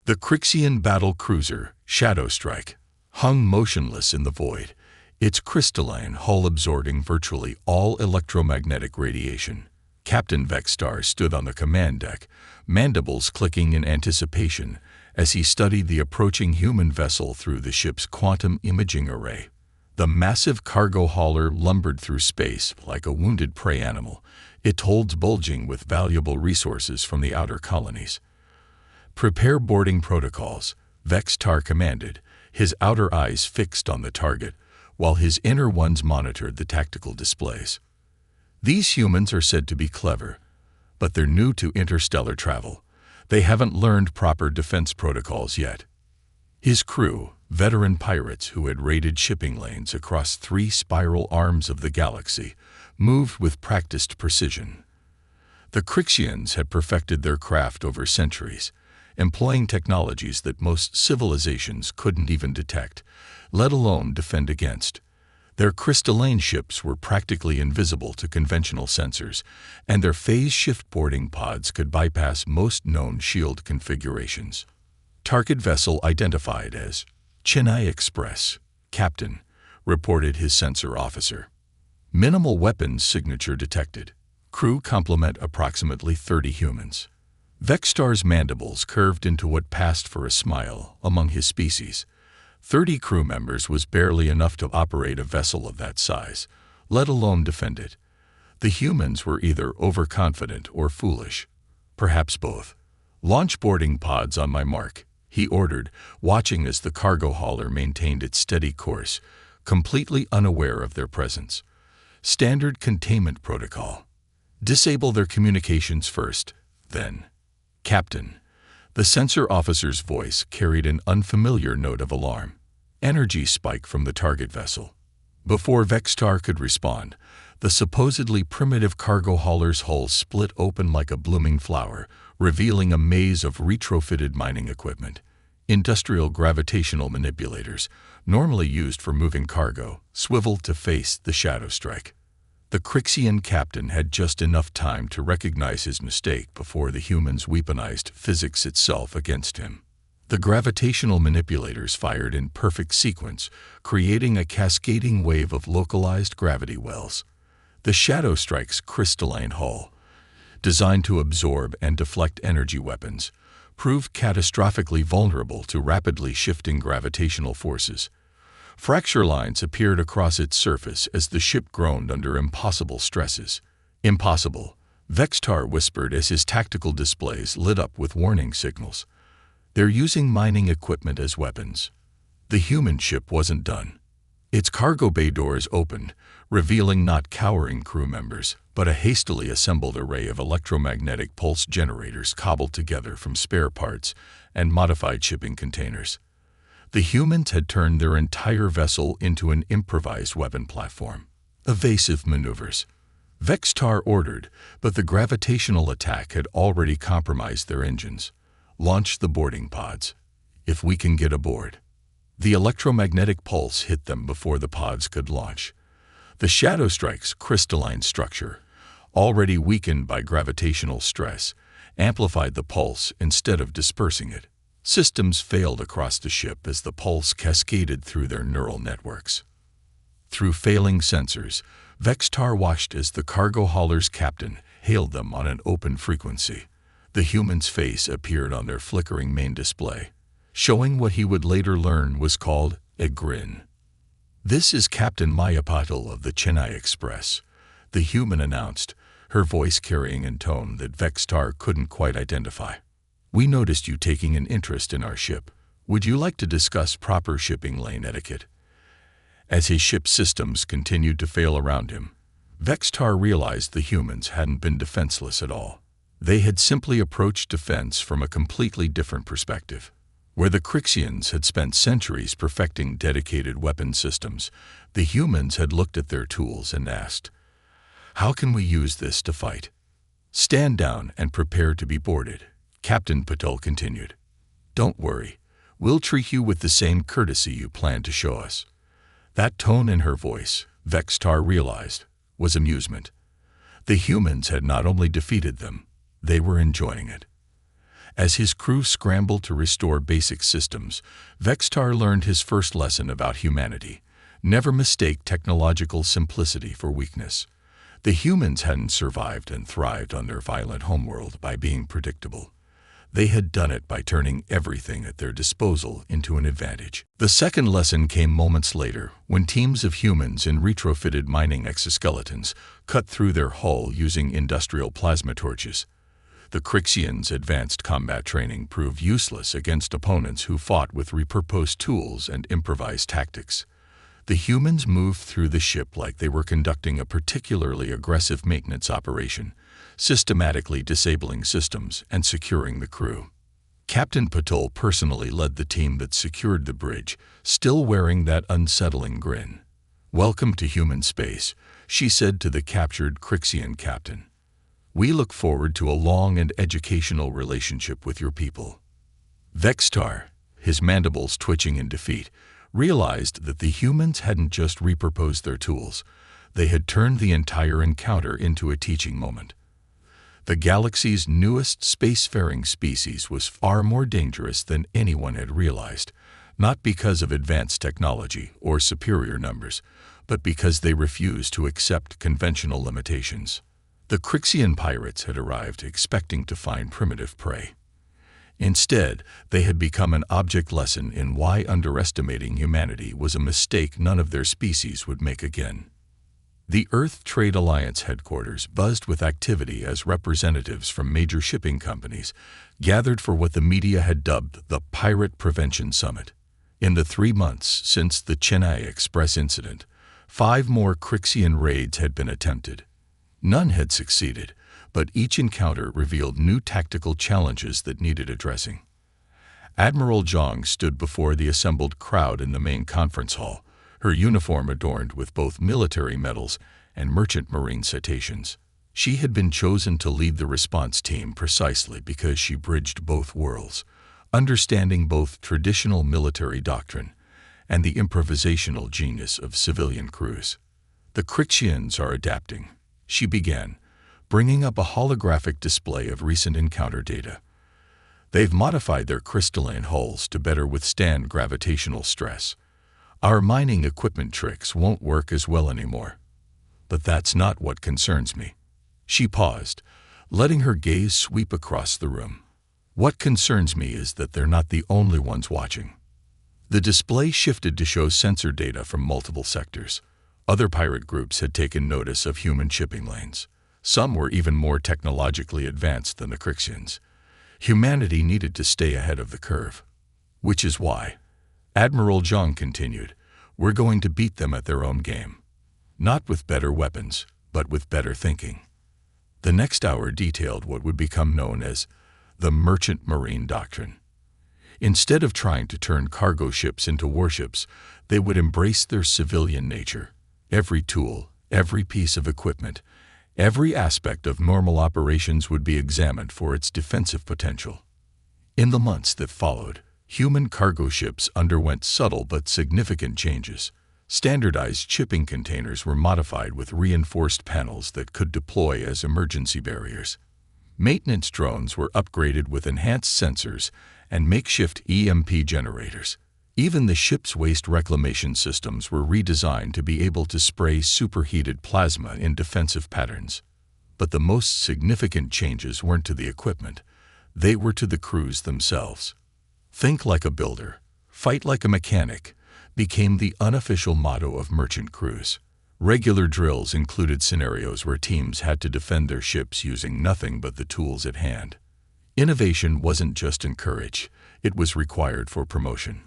The Crixian battle cruiser, Shadow Strike, hung motionless in the void, its crystalline hull absorbing virtually all electromagnetic radiation. Captain Vextar stood on the command deck, mandibles clicking in anticipation as he studied the approaching human vessel through the ship's quantum imaging array. The massive cargo hauler lumbered through space like a wounded prey animal, its holds bulging with valuable resources from the outer colonies. "Prepare boarding protocols," Vextar commanded, his outer eyes fixed on the target, while his inner ones monitored the tactical displays. These humans are said to be clever, but they're new to interstellar travel. They haven't learned proper defense protocols yet. His crew, veteran pirates who had raided shipping lanes across 3 spiral arms of the galaxy, moved with practiced precision. The Crixians had perfected their craft over centuries, employing technologies that most civilizations couldn't even detect, let alone defend against. Their crystalline ships were practically invisible to conventional sensors, and their phase-shift boarding pods could bypass most known shield configurations. Target vessel identified as Chennai Express, Captain, reported his sensor officer. Minimal weapons signature detected. Crew complement approximately 30 humans. Vextar's mandibles curved into what passed for a smile among his species. 30 crew members was barely enough to operate a vessel of that size, let alone defend it. The humans were either overconfident or foolish, perhaps both. "Launch boarding pods on my mark," he ordered, watching as the cargo hauler maintained its steady course, completely unaware of their presence. Standard containment protocol. Disable their communications first, then. "Captain." The sensor officer's voice carried an unfamiliar note of alarm. Energy spike from the target vessel. Before Vextar could respond, the supposedly primitive cargo hauler's hull split open like a blooming flower, revealing a maze of retrofitted mining equipment. Industrial gravitational manipulators, normally used for moving cargo, swiveled to face the Shadow Strike. The Crixian captain had just enough time to recognize his mistake before the humans weaponized physics itself against him. The gravitational manipulators fired in perfect sequence, creating a cascading wave of localized gravity wells. The Shadow Strike's crystalline hull, designed to absorb and deflect energy weapons, proved catastrophically vulnerable to rapidly shifting gravitational forces. Fracture lines appeared across its surface as the ship groaned under impossible stresses. "Impossible," Vextar whispered as his tactical displays lit up with warning signals. "They're using mining equipment as weapons." The human ship wasn't done. Its cargo bay doors opened, revealing not cowering crew members, but a hastily assembled array of electromagnetic pulse generators cobbled together from spare parts and modified shipping containers. The humans had turned their entire vessel into an improvised weapon platform. Evasive maneuvers. Vextar ordered, but the gravitational attack had already compromised their engines. "Launch the boarding pods. If we can get aboard." The electromagnetic pulse hit them before the pods could launch. The Shadow Strike's crystalline structure, already weakened by gravitational stress, amplified the pulse instead of dispersing it. Systems failed across the ship as the pulse cascaded through their neural networks. Through failing sensors, Vextar watched as the cargo hauler's captain hailed them on an open frequency. The human's face appeared on their flickering main display, showing what he would later learn was called a grin. "This is Captain Mayapatil of the Chennai Express," the human announced, her voice carrying a tone that Vextar couldn't quite identify. "We noticed you taking an interest in our ship. Would you like to discuss proper shipping lane etiquette?" As his ship's systems continued to fail around him, Vextar realized the humans hadn't been defenseless at all. They had simply approached defense from a completely different perspective. Where the Crixians had spent centuries perfecting dedicated weapon systems, the humans had looked at their tools and asked, "How can we use this to fight?" "Stand down and prepare to be boarded," Captain Patel continued. "Don't worry, we'll treat you with the same courtesy you planned to show us." That tone in her voice, Vextar realized, was amusement. The humans had not only defeated them, they were enjoying it. As his crew scrambled to restore basic systems, Vextar learned his first lesson about humanity. Never mistake technological simplicity for weakness. The humans hadn't survived and thrived on their violent homeworld by being predictable. They had done it by turning everything at their disposal into an advantage. The second lesson came moments later, when teams of humans in retrofitted mining exoskeletons cut through their hull using industrial plasma torches. The Crixians' advanced combat training proved useless against opponents who fought with repurposed tools and improvised tactics. The humans moved through the ship like they were conducting a particularly aggressive maintenance operation, systematically disabling systems and securing the crew. Captain Patul personally led the team that secured the bridge, still wearing that unsettling grin. "Welcome to human space," she said to the captured Crixian captain. "We look forward to a long and educational relationship with your people." Vextar, his mandibles twitching in defeat, realized that the humans hadn't just repurposed their tools, they had turned the entire encounter into a teaching moment. The galaxy's newest spacefaring species was far more dangerous than anyone had realized, not because of advanced technology or superior numbers, but because they refused to accept conventional limitations. The Crixian pirates had arrived expecting to find primitive prey. Instead, they had become an object lesson in why underestimating humanity was a mistake none of their species would make again. The Earth Trade Alliance headquarters buzzed with activity as representatives from major shipping companies gathered for what the media had dubbed the Pirate Prevention Summit. In the 3 months since the Chennai Express incident, 5 more Crixian raids had been attempted. None had succeeded, but each encounter revealed new tactical challenges that needed addressing. Admiral Zhang stood before the assembled crowd in the main conference hall, her uniform adorned with both military medals and merchant marine citations. She had been chosen to lead the response team precisely because she bridged both worlds, understanding both traditional military doctrine and the improvisational genius of civilian crews. "The Crixians are adapting," she began, bringing up a holographic display of recent encounter data. "They've modified their crystalline hulls to better withstand gravitational stress. Our mining equipment tricks won't work as well anymore. But that's not what concerns me." She paused, letting her gaze sweep across the room. "What concerns me is that they're not the only ones watching." The display shifted to show sensor data from multiple sectors. Other pirate groups had taken notice of human shipping lanes. Some were even more technologically advanced than the Crixians. Humanity needed to stay ahead of the curve. "Which is why," Admiral Zhang continued, "we're going to beat them at their own game. Not with better weapons, but with better thinking." The next hour detailed what would become known as the Merchant Marine Doctrine. Instead of trying to turn cargo ships into warships, they would embrace their civilian nature. Every tool, every piece of equipment, every aspect of normal operations would be examined for its defensive potential. In the months that followed, human cargo ships underwent subtle but significant changes. Standardized shipping containers were modified with reinforced panels that could deploy as emergency barriers. Maintenance drones were upgraded with enhanced sensors and makeshift EMP generators. Even the ship's waste reclamation systems were redesigned to be able to spray superheated plasma in defensive patterns. But the most significant changes weren't to the equipment, they were to the crews themselves. "Think like a builder, fight like a mechanic," became the unofficial motto of merchant crews. Regular drills included scenarios where teams had to defend their ships using nothing but the tools at hand. Innovation wasn't just encouraged, it was required for promotion.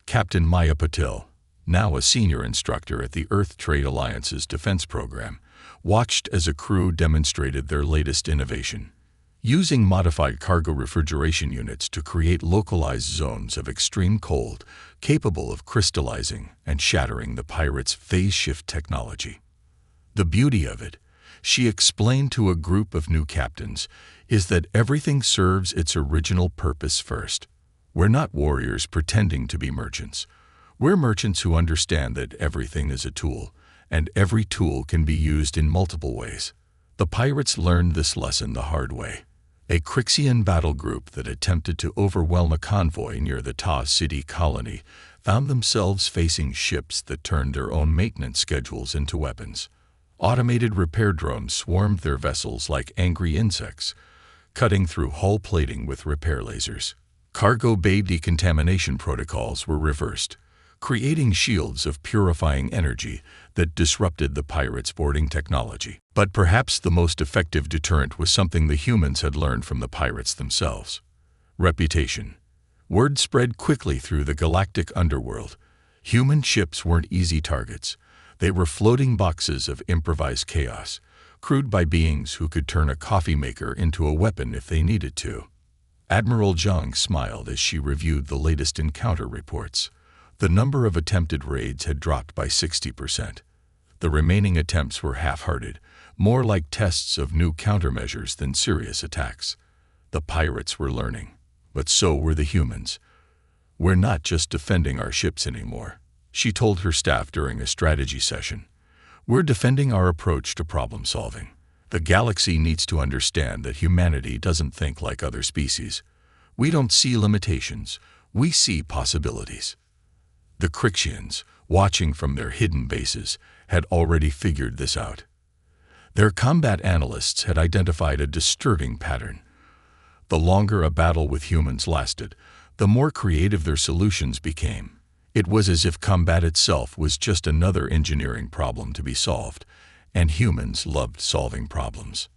Captain Maya Patil, now a senior instructor at the Earth Trade Alliance's defense program, watched as a crew demonstrated their latest innovation. Using modified cargo refrigeration units to create localized zones of extreme cold, capable of crystallizing and shattering the pirates' phase shift technology. "The beauty of it," she explained to a group of new captains, "is that everything serves its original purpose first. We're not warriors pretending to be merchants. We're merchants who understand that everything is a tool, and every tool can be used in multiple ways." The pirates learned this lesson the hard way. A Crixian battle group that attempted to overwhelm a convoy near the Ta City colony found themselves facing ships that turned their own maintenance schedules into weapons. Automated repair drones swarmed their vessels like angry insects, cutting through hull plating with repair lasers. Cargo bay decontamination protocols were reversed, creating shields of purifying energy that disrupted the pirates' boarding technology. But perhaps the most effective deterrent was something the humans had learned from the pirates themselves: reputation. Word spread quickly through the galactic underworld. Human ships weren't easy targets. They were floating boxes of improvised chaos, crewed by beings who could turn a coffee maker into a weapon if they needed to. Admiral Zhang smiled as she reviewed the latest encounter reports. The number of attempted raids had dropped by 60%. The remaining attempts were half-hearted, more like tests of new countermeasures than serious attacks. The pirates were learning, but so were the humans. "We're not just defending our ships anymore," she told her staff during a strategy session. "We're defending our approach to problem solving. The galaxy needs to understand that humanity doesn't think like other species. We don't see limitations, we see possibilities." The Crixians, watching from their hidden bases, had already figured this out. Their combat analysts had identified a disturbing pattern. The longer a battle with humans lasted, the more creative their solutions became. It was as if combat itself was just another engineering problem to be solved, and humans loved solving problems.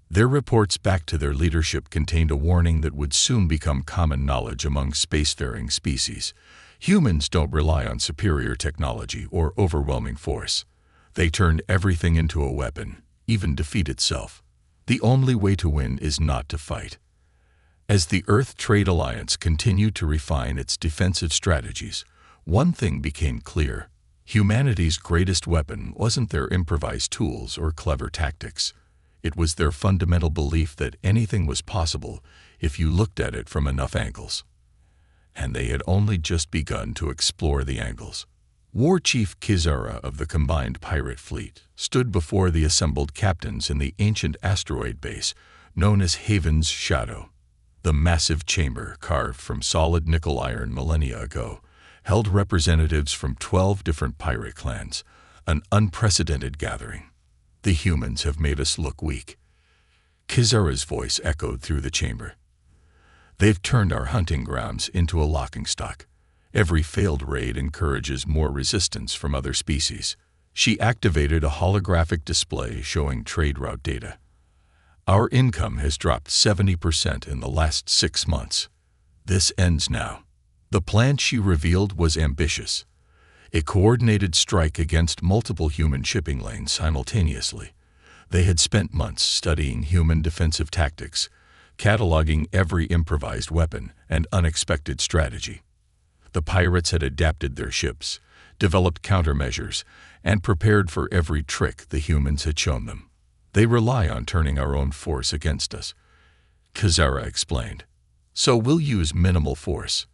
Their reports back to their leadership contained a warning that would soon become common knowledge among spacefaring species. Humans don't rely on superior technology or overwhelming force. They turn everything into a weapon, even defeat itself. The only way to win is not to fight. As the Earth Trade Alliance continued to refine its defensive strategies, one thing became clear: humanity's greatest weapon wasn't their improvised tools or clever tactics. It was their fundamental belief that anything was possible if you looked at it from enough angles. And they had only just begun to explore the angles. War Chief Kizara of the combined pirate fleet stood before the assembled captains in the ancient asteroid base known as Haven's Shadow. The massive chamber, carved from solid nickel iron millennia ago, held representatives from 12 different pirate clans, an unprecedented gathering. "The humans have made us look weak." Kizara's voice echoed through the chamber. "They've turned our hunting grounds into a laughingstock. Every failed raid encourages more resistance from other species." She activated a holographic display showing trade route data. "Our income has dropped 70% in the last 6 months. This ends now." The plan she revealed was ambitious: a coordinated strike against multiple human shipping lanes simultaneously. They had spent months studying human defensive tactics, cataloging every improvised weapon and unexpected strategy. The pirates had adapted their ships, developed countermeasures, and prepared for every trick the humans had shown them. "They rely on turning our own force against us," Kizara explained. "So we'll use minimal force.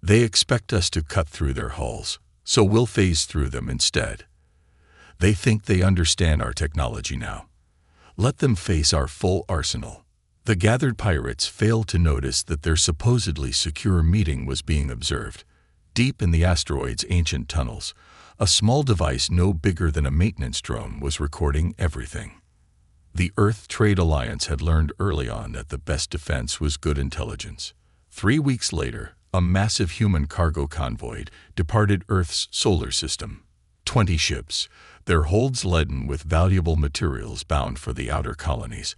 They expect us to cut through their hulls, so we'll phase through them instead. They think they understand our technology now. Let them face our full arsenal." The gathered pirates failed to notice that their supposedly secure meeting was being observed. Deep in the asteroid's ancient tunnels, a small device no bigger than a maintenance drone was recording everything. The Earth Trade Alliance had learned early on that the best defense was good intelligence. 3 weeks later, a massive human cargo convoy departed Earth's solar system. 20 ships, their holds laden with valuable materials bound for the outer colonies.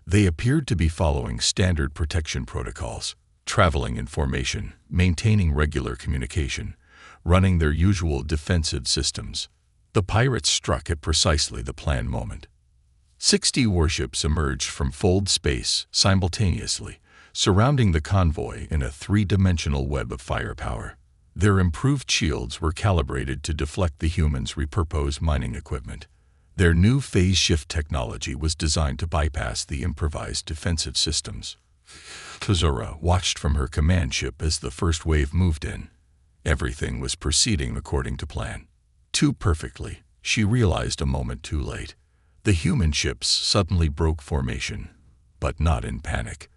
They appeared to be following standard protection protocols, traveling in formation, maintaining regular communication, running their usual defensive systems. The pirates struck at precisely the planned moment. 60 warships emerged from fold space simultaneously, surrounding the convoy in a 3-dimensional web of firepower. Their improved shields were calibrated to deflect the humans' repurposed mining equipment. Their new phase shift technology was designed to bypass the improvised defensive systems. Kizara watched from her command ship as the first wave moved in. Everything was proceeding according to plan. Too perfectly, she realized a moment too late. The human ships suddenly broke formation, but not in panic.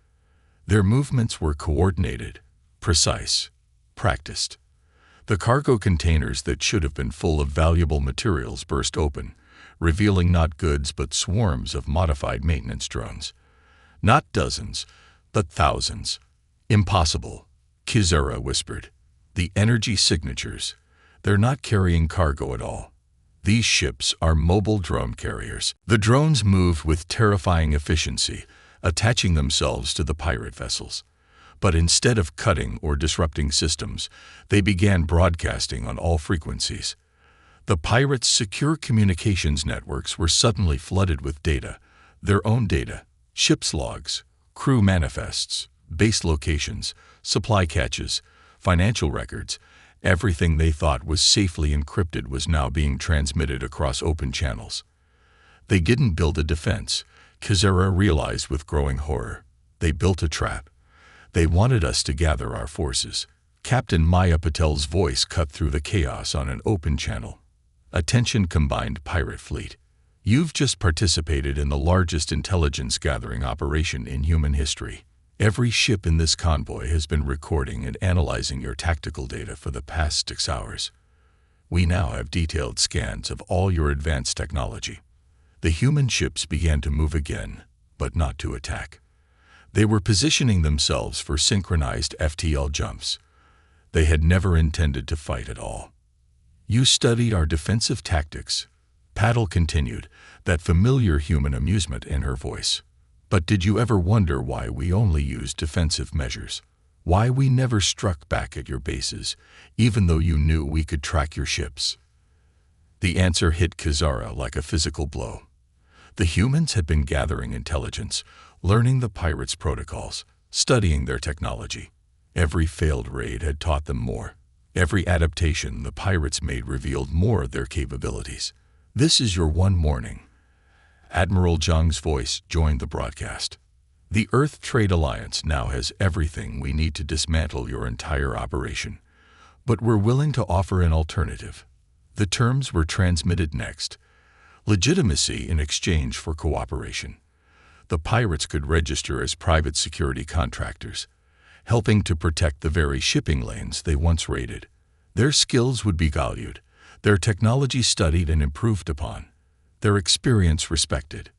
Their movements were coordinated, precise, practiced. The cargo containers that should have been full of valuable materials burst open, revealing not goods but swarms of modified maintenance drones. Not dozens, but thousands. Impossible, Kizura whispered. The energy signatures. They're not carrying cargo at all. These ships are mobile drone carriers. The drones moved with terrifying efficiency, attaching themselves to the pirate vessels. But instead of cutting or disrupting systems, they began broadcasting on all frequencies. The pirates' secure communications networks were suddenly flooded with data, their own data, ship's logs, crew manifests, base locations, supply catches, financial records. Everything they thought was safely encrypted was now being transmitted across open channels. They didn't build a defense, Kizura realized with growing horror. They built a trap. They wanted us to gather our forces. Captain Maya Patel's voice cut through the chaos on an open channel. Attention, combined pirate fleet. You've just participated in the largest intelligence-gathering operation in human history. Every ship in this convoy has been recording and analyzing your tactical data for the past 6 hours. We now have detailed scans of all your advanced technology. The human ships began to move again, but not to attack. They were positioning themselves for synchronized FTL jumps. They had never intended to fight at all. You studied our defensive tactics, Paddle continued, that familiar human amusement in her voice. But did you ever wonder why we only used defensive measures? Why we never struck back at your bases, even though you knew we could track your ships? The answer hit Kizura like a physical blow. The humans had been gathering intelligence, learning the pirates' protocols, studying their technology. Every failed raid had taught them more. Every adaptation the pirates made revealed more of their capabilities. This is your one warning. Admiral Zhang's voice joined the broadcast. The Earth Trade Alliance now has everything we need to dismantle your entire operation. But we're willing to offer an alternative. The terms were transmitted next. Legitimacy in exchange for cooperation. The pirates could register as private security contractors, helping to protect the very shipping lanes they once raided. Their skills would be valued, their technology studied and improved upon, their experience respected.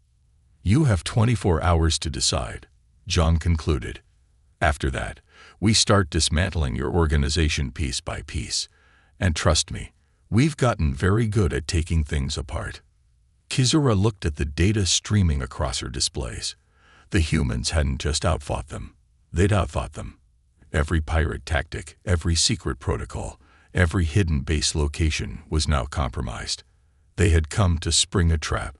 You have 24 hours to decide, Zhang concluded. After that, we start dismantling your organization piece by piece. And trust me, we've gotten very good at taking things apart. Kizura looked at the data streaming across her displays. The humans hadn't just outfought them. They'd outthought them. Every pirate tactic, every secret protocol, every hidden base location was now compromised. They had come to spring a trap,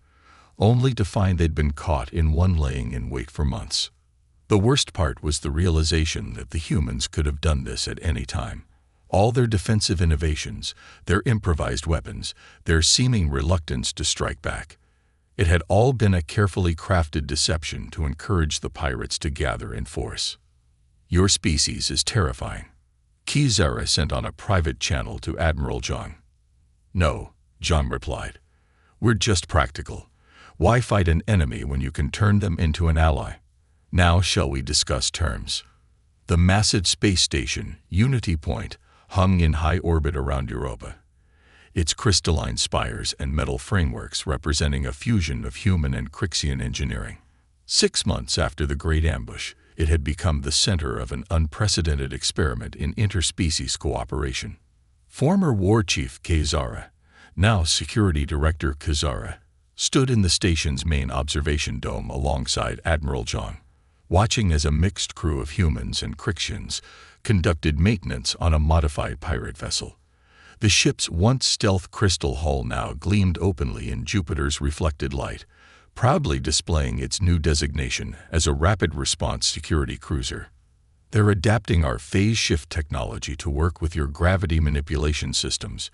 only to find they'd been caught in one laying in wait for months. The worst part was the realization that the humans could have done this at any time. All their defensive innovations, their improvised weapons, their seeming reluctance to strike back. It had all been a carefully crafted deception to encourage the pirates to gather in force. Your species is terrifying, Kizura sent on a private channel to Admiral Zhang. No, Zhang replied. We're just practical. Why fight an enemy when you can turn them into an ally? Now shall we discuss terms? The massive space station, Unity Point, hung in high orbit around Europa. Its crystalline spires and metal frameworks representing a fusion of human and Crixian engineering. 6 months after the Great Ambush, it had become the center of an unprecedented experiment in interspecies cooperation. Former War Chief Kizura, now Security Director Kizura, stood in the station's main observation dome alongside Admiral Zhang, watching as a mixed crew of humans and Crixians conducted maintenance on a modified pirate vessel. The ship's once stealth crystal hull now gleamed openly in Jupiter's reflected light, proudly displaying its new designation as a rapid response security cruiser. They're adapting our phase shift technology to work with your gravity manipulation systems,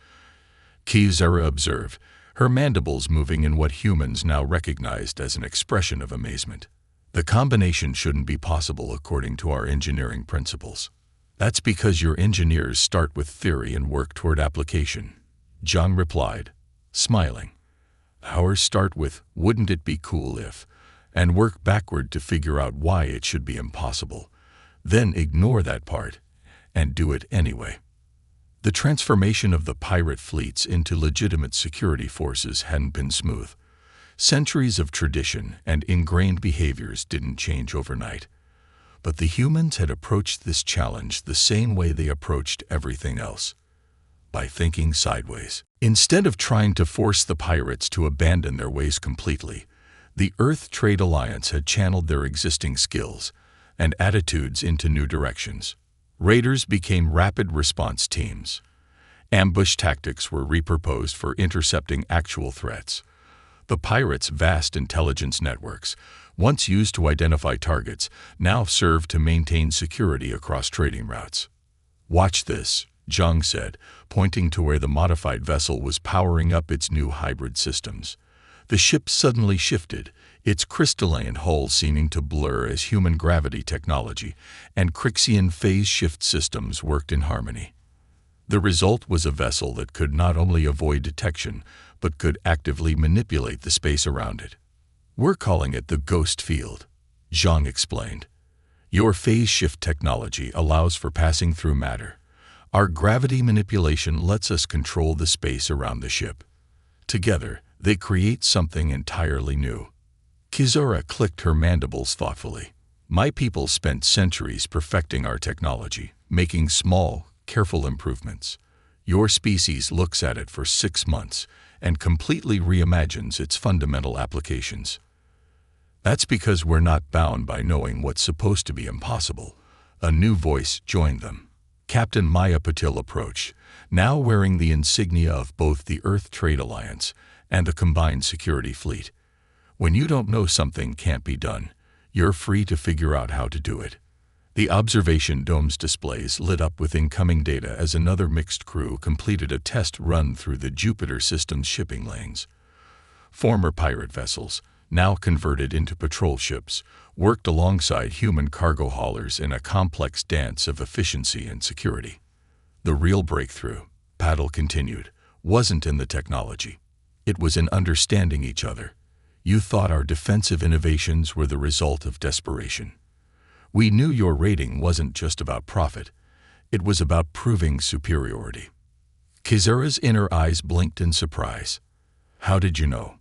Kizura observed, her mandibles moving in what humans now recognized as an expression of amazement. The combination shouldn't be possible according to our engineering principles. That's because your engineers start with theory and work toward application, Zhang replied, smiling. Ours start with, wouldn't it be cool if, and work backward to figure out why it should be impossible, then ignore that part and do it anyway. The transformation of the pirate fleets into legitimate security forces hadn't been smooth. Centuries of tradition and ingrained behaviors didn't change overnight. But the humans had approached this challenge the same way they approached everything else, by thinking sideways. Instead of trying to force the pirates to abandon their ways completely, the Earth Trade Alliance had channeled their existing skills and attitudes into new directions. Raiders became rapid response teams. Ambush tactics were repurposed for intercepting actual threats. The pirates' vast intelligence networks, once used to identify targets, now served to maintain security across trading routes. "Watch this," Zhang said, pointing to where the modified vessel was powering up its new hybrid systems. The ship suddenly shifted, its crystalline hull seeming to blur as human gravity technology and Crixian phase shift systems worked in harmony. The result was a vessel that could not only avoid detection, but could actively manipulate the space around it. "We're calling it the ghost field," Zhang explained. "Your phase shift technology allows for passing through matter. Our gravity manipulation lets us control the space around the ship. Together, they create something entirely new." Kizura clicked her mandibles thoughtfully. "My people spent centuries perfecting our technology, making small, careful improvements. Your species looks at it for 6 months and completely reimagines its fundamental applications. That's because we're not bound by knowing what's supposed to be impossible." A new voice joined them. Captain Maya Patil approached, now wearing the insignia of both the Earth Trade Alliance and the combined security fleet. "When you don't know something can't be done, you're free to figure out how to do it." The observation dome's displays lit up with incoming data as another mixed crew completed a test run through the Jupiter system's shipping lanes. Former pirate vessels, now converted into patrol ships, worked alongside human cargo haulers in a complex dance of efficiency and security. "The real breakthrough," Paddle continued, "wasn't in the technology. It was in understanding each other. You thought our defensive innovations were the result of desperation. We knew your raiding wasn't just about profit. It was about proving superiority." Kizura's inner eyes blinked in surprise. "How did you know?"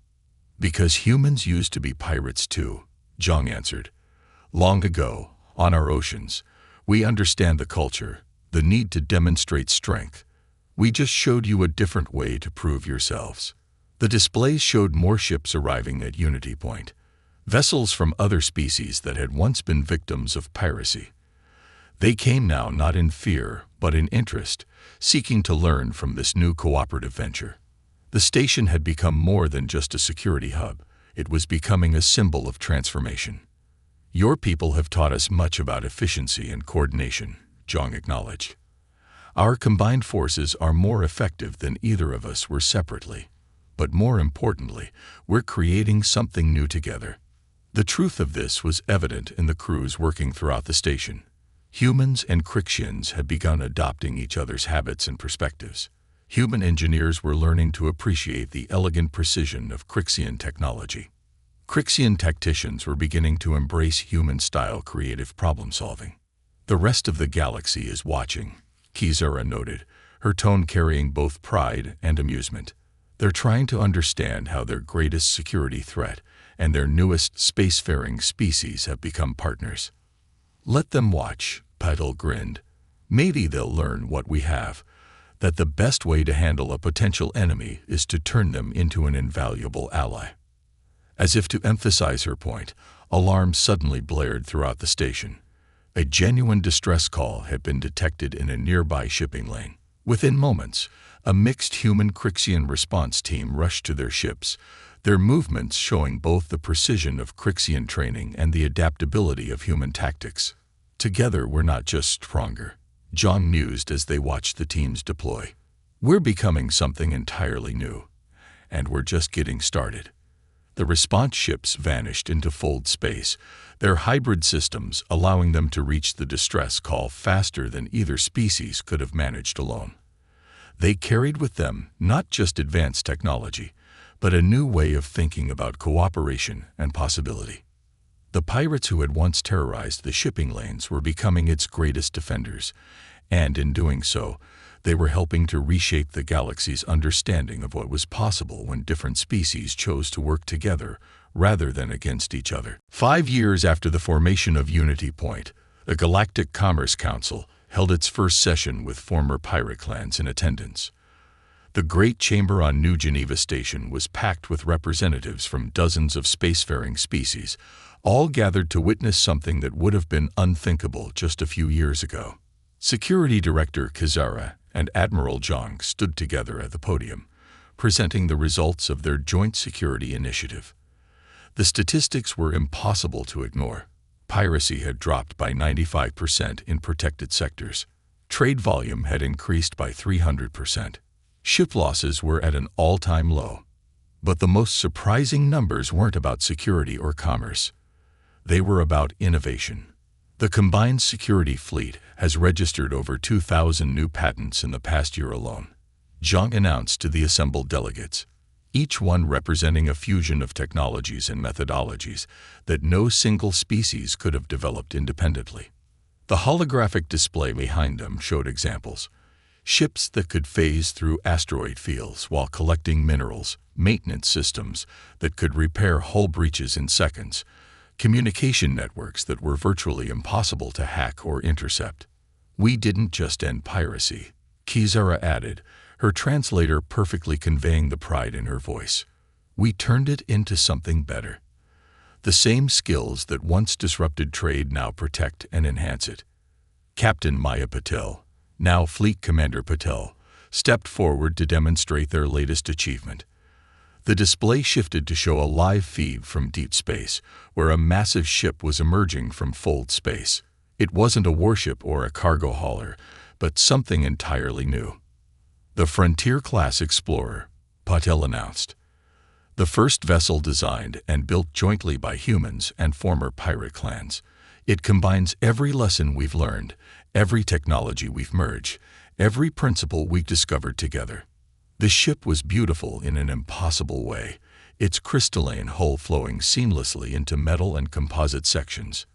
"Because humans used to be pirates too," Zhang answered. "Long ago, on our oceans, we understand the culture, the need to demonstrate strength. We just showed you a different way to prove yourselves." The displays showed more ships arriving at Unity Point, vessels from other species that had once been victims of piracy. They came now not in fear, but in interest, seeking to learn from this new cooperative venture. The station had become more than just a security hub. It was becoming a symbol of transformation. "Your people have taught us much about efficiency and coordination," Zhang acknowledged. "Our combined forces are more effective than either of us were separately. But more importantly, we're creating something new together." The truth of this was evident in the crews working throughout the station. Humans and Crixians had begun adopting each other's habits and perspectives. Human engineers were learning to appreciate the elegant precision of Crixian technology. Crixian tacticians were beginning to embrace human-style creative problem-solving. "The rest of the galaxy is watching," Kizura noted, her tone carrying both pride and amusement. "They're trying to understand how their greatest security threat and their newest spacefaring species have become partners." "Let them watch," Paddle grinned. "Maybe they'll learn what we have, that the best way to handle a potential enemy is to turn them into an invaluable ally." As if to emphasize her point, alarms suddenly blared throughout the station. A genuine distress call had been detected in a nearby shipping lane. Within moments, a mixed human-Crixian response team rushed to their ships, their movements showing both the precision of Crixian training and the adaptability of human tactics. "Together we're not just stronger," Zhang mused as they watched the teams deploy. "We're becoming something entirely new. And we're just getting started." The response ships vanished into fold space, their hybrid systems allowing them to reach the distress call faster than either species could have managed alone. They carried with them not just advanced technology, but a new way of thinking about cooperation and possibility. The pirates who had once terrorized the shipping lanes were becoming its greatest defenders, and in doing so, they were helping to reshape the galaxy's understanding of what was possible when different species chose to work together rather than against each other. 5 years after the formation of Unity Point, the Galactic Commerce Council held its first session with former pirate clans in attendance. The Great Chamber on New Geneva Station was packed with representatives from dozens of spacefaring species, all gathered to witness something that would have been unthinkable just a few years ago. Security Director Kizara and Admiral Zhang stood together at the podium, presenting the results of their joint security initiative. The statistics were impossible to ignore. Piracy had dropped by 95% in protected sectors. Trade volume had increased by 300%. Ship losses were at an all-time low. But the most surprising numbers weren't about security or commerce. They were about innovation. The combined security fleet has registered over 2,000 new patents in the past year alone. Zhang announced to the assembled delegates, each one representing a fusion of technologies and methodologies that no single species could have developed independently. The holographic display behind them showed examples. Ships that could phase through asteroid fields while collecting minerals, maintenance systems that could repair hull breaches in seconds, communication networks that were virtually impossible to hack or intercept. We didn't just end piracy, Kizara added, her translator perfectly conveying the pride in her voice. We turned it into something better. The same skills that once disrupted trade now protect and enhance it. Captain Maya Patel, now Fleet Commander Patel, stepped forward to demonstrate their latest achievement. The display shifted to show a live feed from deep space, where a massive ship was emerging from fold space. It wasn't a warship or a cargo hauler, but something entirely new. The Frontier-class Explorer, Patel announced. The first vessel designed and built jointly by humans and former pirate clans. It combines every lesson we've learned, every technology we've merged, every principle we've discovered together. The ship was beautiful in an impossible way, its crystalline hull flowing seamlessly into metal and composite sections.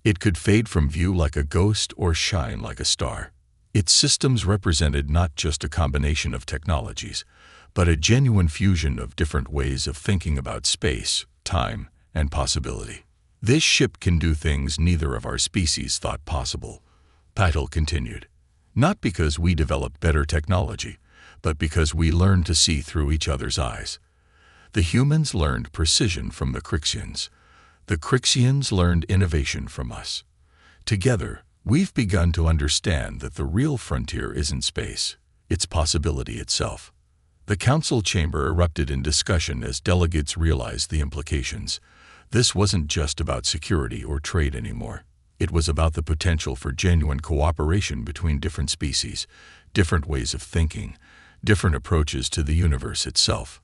It could fade from view like a ghost or shine like a star. Its systems represented not just a combination of technologies, but a genuine fusion of different ways of thinking about space, time, and possibility. This ship can do things neither of our species thought possible, Patel continued. Not because we developed better technology, but because we learned to see through each other's eyes. The humans learned precision from the Crixians. The Crixians learned innovation from us. Together, we've begun to understand that the real frontier isn't space, it's possibility itself. The council chamber erupted in discussion as delegates realized the implications. This wasn't just about security or trade anymore. It was about the potential for genuine cooperation between different species, different ways of thinking, different approaches to the universe itself.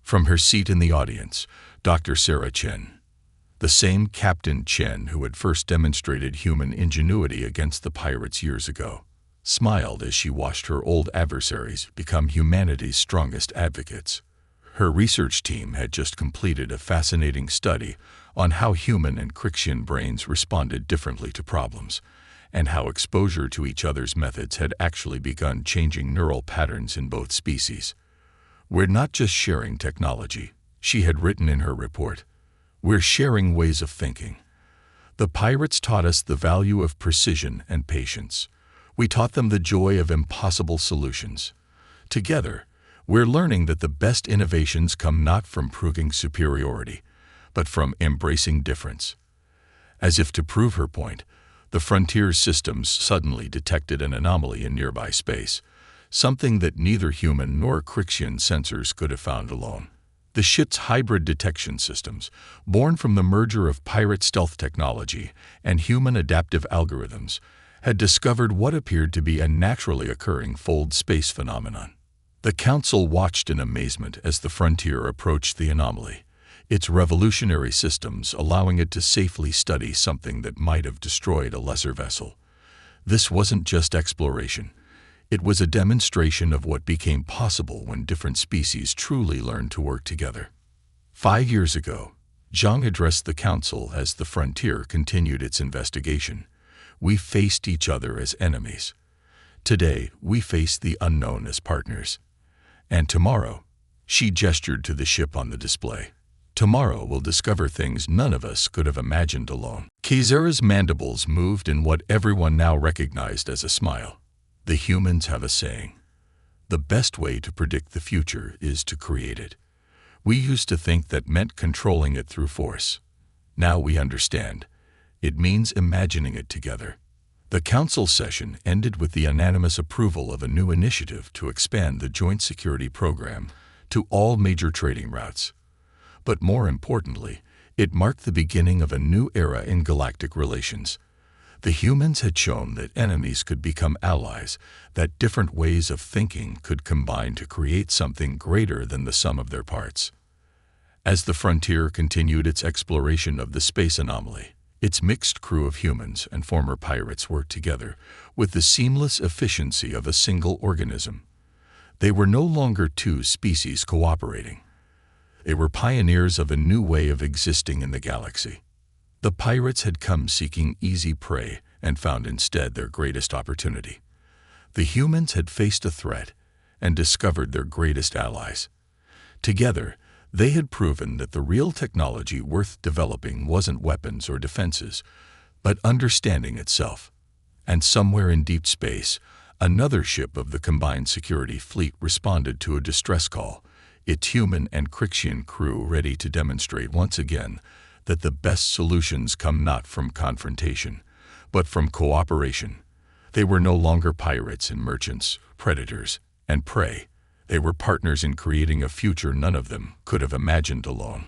From her seat in the audience, Dr. Sarah Chen, the same Captain Chen who had first demonstrated human ingenuity against the pirates years ago, smiled as she watched her old adversaries become humanity's strongest advocates. Her research team had just completed a fascinating study on how human and Crixian brains responded differently to problems, and how exposure to each other's methods had actually begun changing neural patterns in both species. We're not just sharing technology, she had written in her report. We're sharing ways of thinking. The pirates taught us the value of precision and patience. We taught them the joy of impossible solutions. Together, we're learning that the best innovations come not from proving superiority, but from embracing difference. As if to prove her point, the Frontier systems suddenly detected an anomaly in nearby space, something that neither human nor Crixian sensors could have found alone. The ship's hybrid detection systems, born from the merger of pirate stealth technology and human adaptive algorithms, had discovered what appeared to be a naturally occurring fold space phenomenon. The council watched in amazement as the Frontier approached the anomaly, its revolutionary systems allowing it to safely study something that might have destroyed a lesser vessel. This wasn't just exploration. It was a demonstration of what became possible when different species truly learned to work together. 5 years ago, Zhang addressed the council as the frontier continued its investigation. We faced each other as enemies. Today, we face the unknown as partners. And tomorrow, she gestured to the ship on the display. Tomorrow we'll discover things none of us could have imagined alone. Kizera's mandibles moved in what everyone now recognized as a smile. The humans have a saying. The best way to predict the future is to create it. We used to think that meant controlling it through force. Now we understand. It means imagining it together. The council session ended with the unanimous approval of a new initiative to expand the joint security program to all major trading routes. But more importantly, it marked the beginning of a new era in galactic relations. The humans had shown that enemies could become allies, that different ways of thinking could combine to create something greater than the sum of their parts. As the frontier continued its exploration of the space anomaly, its mixed crew of humans and former pirates worked together with the seamless efficiency of a single organism. They were no longer two species cooperating. They were pioneers of a new way of existing in the galaxy. The pirates had come seeking easy prey and found instead their greatest opportunity. The humans had faced a threat and discovered their greatest allies. Together, they had proven that the real technology worth developing wasn't weapons or defenses, but understanding itself. And somewhere in deep space, another ship of the combined security fleet responded to a distress call, its human and Crixian crew ready to demonstrate once again that the best solutions come not from confrontation, but from cooperation. They were no longer pirates and merchants, predators and prey. They were partners in creating a future none of them could have imagined alone.